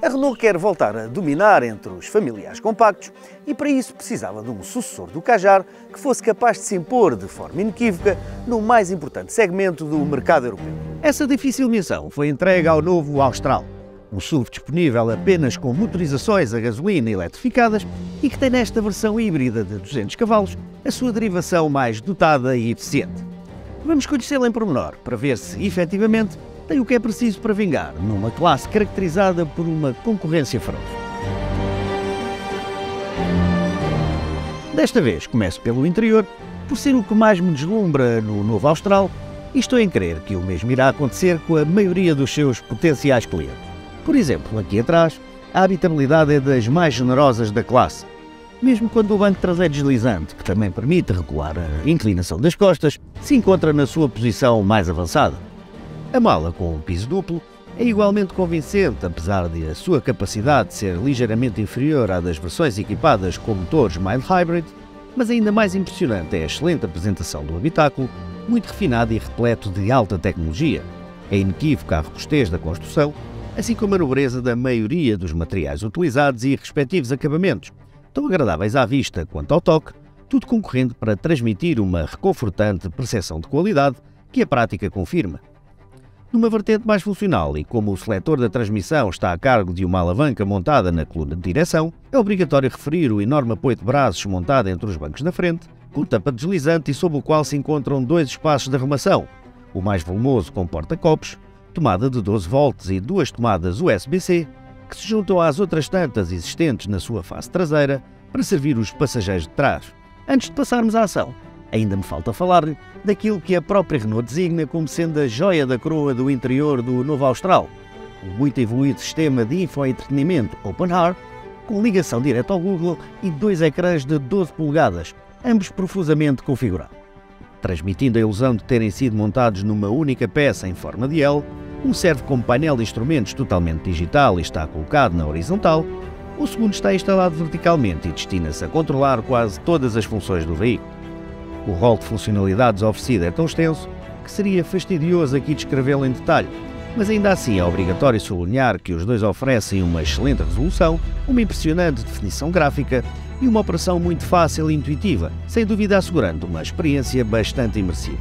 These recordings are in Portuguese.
Renault quer voltar a dominar entre os familiares compactos e para isso precisava de um sucessor do Kadjar que fosse capaz de se impor de forma inequívoca no mais importante segmento do mercado europeu. Essa difícil missão foi entregue ao novo Austral, um SUV disponível apenas com motorizações a gasolina eletrificadas e que tem nesta versão híbrida de 200 cavalos a sua derivação mais dotada e eficiente. Vamos conhecê-la em pormenor para ver se, efetivamente, tem o que é preciso para vingar numa classe caracterizada por uma concorrência feroz. Desta vez começo pelo interior, por ser o que mais me deslumbra no novo Austral, e estou em crer que o mesmo irá acontecer com a maioria dos seus potenciais clientes. Por exemplo, aqui atrás, a habitabilidade é das mais generosas da classe. Mesmo quando o banco traseiro deslizante, que também permite regular a inclinação das costas, se encontra na sua posição mais avançada. A mala com um piso duplo é igualmente convincente, apesar de a sua capacidade ser ligeiramente inferior à das versões equipadas com motores mild hybrid, mas ainda mais impressionante é a excelente apresentação do habitáculo, muito refinado e repleto de alta tecnologia. É inequívoca a robustez da construção, assim como a nobreza da maioria dos materiais utilizados e respectivos acabamentos, tão agradáveis à vista quanto ao toque, tudo concorrendo para transmitir uma reconfortante percepção de qualidade que a prática confirma. Numa vertente mais funcional e como o seletor da transmissão está a cargo de uma alavanca montada na coluna de direção, é obrigatório referir o enorme apoio de braços montado entre os bancos da frente, com tampa deslizante e sob o qual se encontram dois espaços de arrumação, o mais volumoso com porta-copos, tomada de 12 volts e duas tomadas USB-C, que se juntam às outras tantas existentes na sua face traseira para servir os passageiros de trás. Antes de passarmos à ação, ainda me falta falar daquilo que a própria Renault designa como sendo a joia da coroa do interior do novo Austral, o muito evoluído sistema de infoentretenimento OpenHR, com ligação direta ao Google e dois ecrãs de 12 polegadas, ambos profusamente configurados. Transmitindo a ilusão de terem sido montados numa única peça em forma de L, um serve como painel de instrumentos totalmente digital e está colocado na horizontal, o segundo está instalado verticalmente e destina-se a controlar quase todas as funções do veículo. O rol de funcionalidades oferecido é tão extenso que seria fastidioso aqui descrevê-lo em detalhe, mas ainda assim é obrigatório sublinhar que os dois oferecem uma excelente resolução, uma impressionante definição gráfica e uma operação muito fácil e intuitiva, sem dúvida assegurando uma experiência bastante imersiva.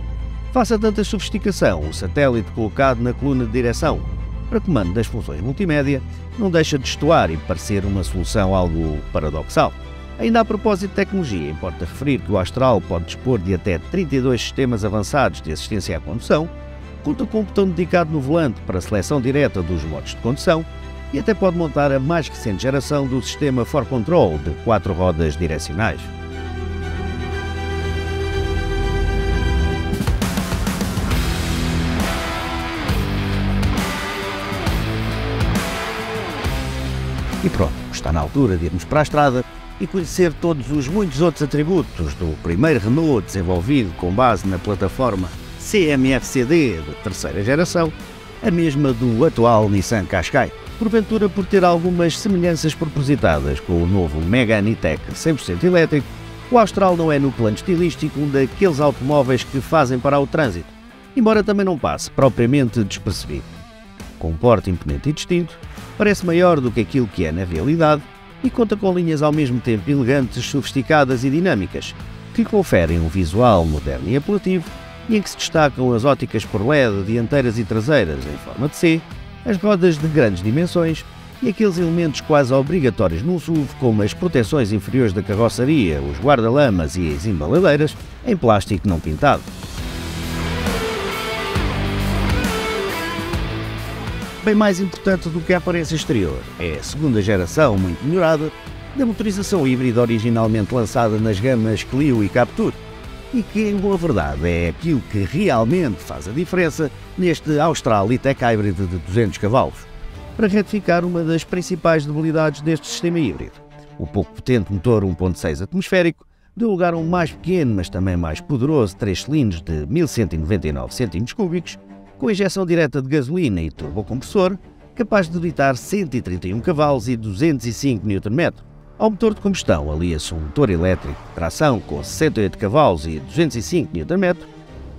Face a tanta sofisticação, o satélite colocado na coluna de direção para comando das funções multimédia não deixa de destoar e parecer uma solução algo paradoxal. Ainda a propósito de tecnologia, importa referir que o Austral pode dispor de até 32 sistemas avançados de assistência à condução, conta com um botão dedicado no volante para a seleção direta dos modos de condução e até pode montar a mais recente geração do sistema 4Control de 4 rodas direcionais. E pronto, está na altura de irmos para a estrada e conhecer todos os muitos outros atributos do primeiro Renault desenvolvido com base na plataforma CMF-CD de terceira geração, a mesma do atual Nissan Qashqai. Porventura por ter algumas semelhanças propositadas com o novo Megane E-Tech 100% elétrico, o Austral não é no plano estilístico um daqueles automóveis que fazem parar o trânsito, embora também não passe propriamente despercebido. Com um porte imponente e distinto, parece maior do que aquilo que é na realidade e conta com linhas ao mesmo tempo elegantes, sofisticadas e dinâmicas, que lhe conferem um visual moderno e apelativo e em que se destacam as óticas por LED dianteiras e traseiras em forma de C, as rodas de grandes dimensões e aqueles elementos quase obrigatórios num SUV como as proteções inferiores da carroceria, os guarda-lamas e as embaladeiras em plástico não pintado. Bem mais importante do que a aparência exterior é a segunda geração muito melhorada da motorização híbrida originalmente lançada nas gamas Clio e Captur e que, em boa verdade, é aquilo que realmente faz a diferença neste Austral E-Tech Hybrid de 200 cavalos. Para retificar uma das principais debilidades deste sistema híbrido, o pouco potente motor 1.6 atmosférico deu lugar a um mais pequeno, mas também mais poderoso 3 cilindros de 1199 cm3, com injeção direta de gasolina e turbocompressor, capaz de debitar 131 cavalos e 205 Nm. Ao motor de combustão alia-se um motor elétrico de tração com 68 cavalos e 205 Nm,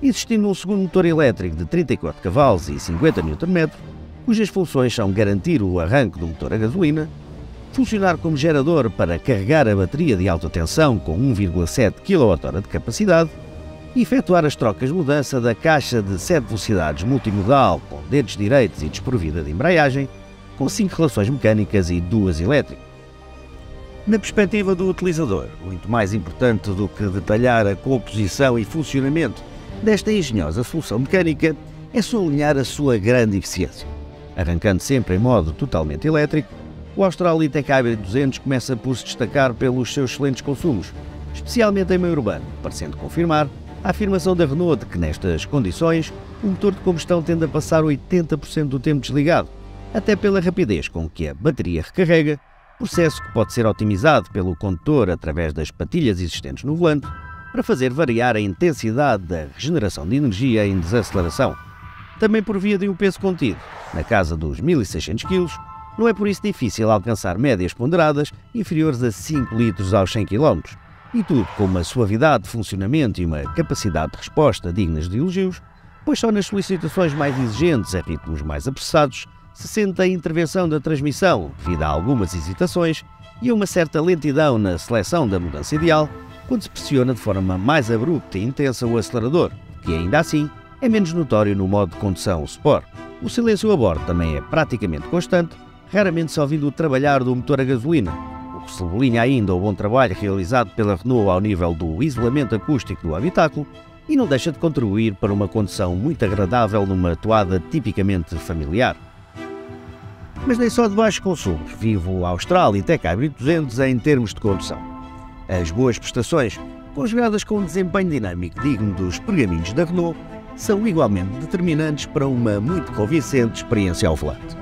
existindo um segundo motor elétrico de 34 cavalos e 50 Nm, cujas funções são garantir o arranque do motor a gasolina, funcionar como gerador para carregar a bateria de alta tensão com 1,7 kWh de capacidade e efetuar as trocas de mudança da caixa de 7 velocidades multimodal com dedos direitos e desprovida de embreagem, com 5 relações mecânicas e 2 elétricas. Na perspectiva do utilizador, muito mais importante do que detalhar a composição e funcionamento desta engenhosa solução mecânica é sublinhar a sua grande eficiência. Arrancando sempre em modo totalmente elétrico, o Austral E-Tech Hybrid 200 começa por se destacar pelos seus excelentes consumos, especialmente em meio urbano, parecendo confirmar a afirmação da Renault de que nestas condições o motor de combustão tende a passar 80% do tempo desligado, até pela rapidez com que a bateria recarrega, processo que pode ser otimizado pelo condutor através das patilhas existentes no volante para fazer variar a intensidade da regeneração de energia em desaceleração. Também por via de um peso contido, na casa dos 1.600 kg, não é por isso difícil alcançar médias ponderadas inferiores a 5 litros aos 100 km, e tudo com uma suavidade de funcionamento e uma capacidade de resposta dignas de elogios, pois só nas solicitações mais exigentes a ritmos mais apressados se sente a intervenção da transmissão devido a algumas hesitações e a uma certa lentidão na seleção da mudança ideal quando se pressiona de forma mais abrupta e intensa o acelerador, que ainda assim é menos notório no modo de condução Sport. O silêncio a bordo também é praticamente constante, raramente se ouvindo o trabalhar do motor a gasolina, o que sublinha ainda o bom trabalho realizado pela Renault ao nível do isolamento acústico do habitáculo e não deixa de contribuir para uma condução muito agradável numa toada tipicamente familiar. Mas nem só de baixos consumos vive o Austral E-Tech Hybrid 200 em termos de condução. As boas prestações, conjugadas com um desempenho dinâmico digno dos pergaminhos da Renault, são igualmente determinantes para uma muito convincente experiência ao volante.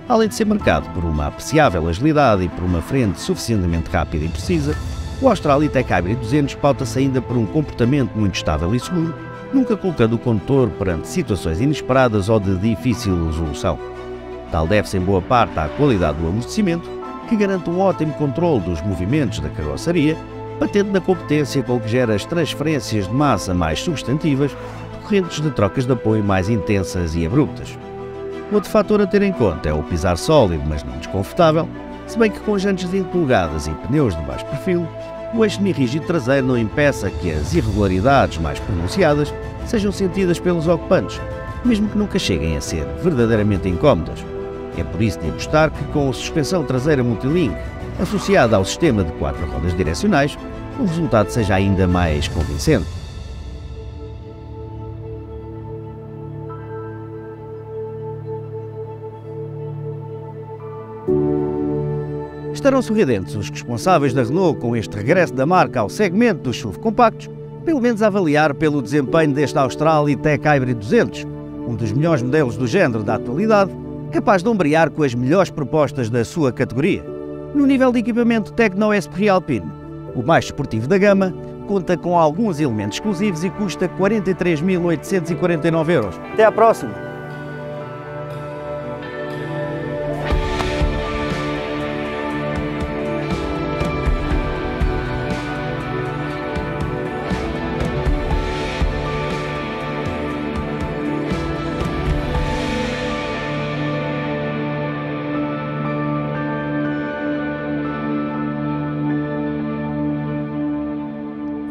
Além de ser marcado por uma apreciável agilidade e por uma frente suficientemente rápida e precisa, o Austral E-Tech Hybrid 200 pauta-se ainda por um comportamento muito estável e seguro, nunca colocando o condutor perante situações inesperadas ou de difícil resolução. Tal deve-se em boa parte à qualidade do amortecimento, que garante um ótimo controle dos movimentos da carroceria, batendo na competência com que gera as transferências de massa mais substantivas, decorrentes de trocas de apoio mais intensas e abruptas. Outro fator a ter em conta é o pisar sólido, mas não desconfortável, se bem que com jantes de 20 polegadas e pneus de baixo perfil, o eixo semirrígido traseiro não impeça que as irregularidades mais pronunciadas sejam sentidas pelos ocupantes, mesmo que nunca cheguem a ser verdadeiramente incómodas. É por isso de apostar que com a suspensão traseira multilink, associada ao sistema de 4 rodas direcionais, o resultado seja ainda mais convincente. Estarão sorridentes os responsáveis da Renault com este regresso da marca ao segmento dos SUV compactos, pelo menos a avaliar pelo desempenho deste Austral E-Tech Hybrid 200, um dos melhores modelos do género da atualidade, capaz de ombrear com as melhores propostas da sua categoria. No nível de equipamento Tecno Esprit Alpine, o mais esportivo da gama, conta com alguns elementos exclusivos e custa 43.849 euros. Até à próxima!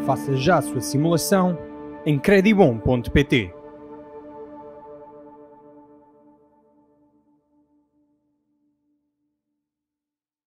Faça já a sua simulação em credibom.pt.